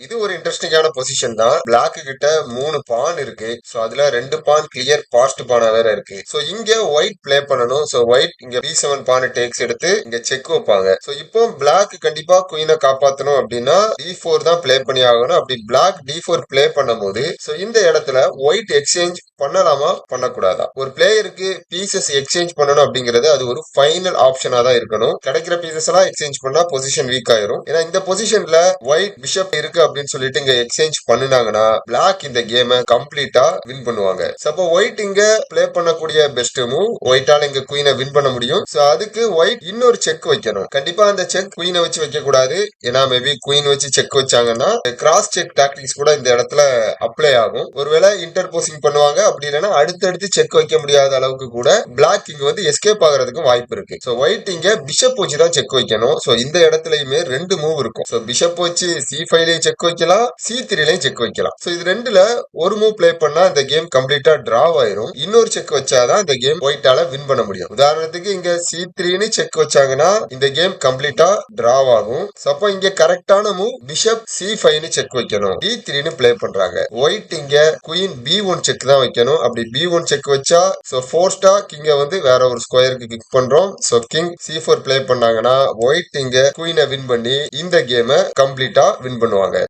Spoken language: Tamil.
இது ஒரு இன்ட்ரெஸ்டிங்கான பொசிஷன் தான். பிளாக் கிட்ட 3 பான் இருக்கு. சோ அதுல 2 பான் கிளியர் பாஸ்ட் பானா வேற இருக்கு. சோ இங்க ஒயிட் பிளே பண்ணணும். சோ ஒயிட் இங்க B7 பான் டேக்ஸ் எடுத்து இங்க செக் வைப்பாங்க. சோ இப்போ பிளாக் கண்டிப்பா குயினை காப்பாத்தணும் அப்படின்னா D4 தான் பிளே பண்ணி ஆகணும். அப்படி பிளாக் D4 பிளே பண்ணும்போது சோ இந்த இடத்துல ஒயிட் எக்ஸ்சேஞ்ச் பண்ணலாமா பண்ணக்கூடாதா? ஒரு பிளேயருக்கு பீசஸ் எக்ஸ்சேஞ்ச் பண்ணணும் அப்படிங்கிறது அது ஒரு ஃபைனல் ஆப்ஷனா தான் இருக்கணும். கிடைக்கிற பீசஸ் எல்லாம் எக்ஸ்சேஞ்ச் பண்ணா பொசிஷன் வீக் ஆயிரும். ஏன்னா இந்த பொசிஷன்ல ஒயிட் பிஷப் இருக்கு அப்படின்னு சொல்லிட்டு இங்க எக்ஸ்சேஞ்ச் பண்ணினாங்கன்னா பிளாக் இந்த கேமை கம்ப்ளீட்டா வின் பண்ணுவாங்க. சப்போ ஒயிட் இங்க பிளே பண்ணக்கூடிய பெஸ்ட் மூவ், ஒயிட்டால இங்க குயினை வின் பண்ண முடியும். சோ அதுக்கு ஒயிட் இன்னொரு செக் வைக்கணும். கண்டிப்பா அந்த செக் குயினை வச்சு வைக்க கூடாது. ஏன்னா மேபி குயின் வச்சு செக் வச்சாங்கன்னா கிராஸ் செக் டாக்டிக்ஸ் கூட இந்த இடத்துல அப்ளை ஆகும். ஒருவேளை இன்டர்போசிங் பண்ணுவாங்க. அப்படி இல்லைன்னா அடுத்தடுத்து செக் வைக்க முடியாத அளவுக்கு கூட பிளாக் இங்க வந்து எஸ்கேப் ஆகிறதுக்கும் வாய்ப்பு இருக்கு. சோ ஒயிட் இங்க பிஷப் வச்சு தான் செக் வைக்கணும். சோ இந்த இடத்துலயுமே 2 மூவ் இருக்கும். சோ பிஷப் வச்சு C5லயும் செக் வைக்கலாம், C3லயும் செக் வைக்கலாம். சோ இது ரெண்டுல ஒரு மூவ் பிளே பண்ணா இந்த கேம் கம்ப்ளீட்டா டிராவ் ஆயிரும். இன்னொரு செக் வச்சாதான் இந்த கேம் ஒயிட்டால வின் பண்ண முடியும். உதாரணத்துக்கு இங்க C3ன்னு செக் வச்சாங்கன்னா இந்த கேம் கம்ப்ளீட்டா டிராவ் ஆகும். அப்போ இங்க கரெக்டான மூவ் பிஷப் C5ன்னு செக் வைக்கணும். D3ன்னு பிளே பண்றாங்க. ஒயிட் இங்க குயின் B1 செக் தான் வைக்கணும். அப்படி B1 செக் வச்சா சோ ஃபோர்ஸ்டா கிங்க வந்து வேற ஒரு ஸ்கொயருக்கு கிக் பண்றோம். சோ கிங் C4 பிளே பண்ணாங்கன்னா ஒயிட் இங்க குயினை வின் பண்ணி இந்த கேமை கம்ப்ளீட்டா வின் பண்ணுவாங்க.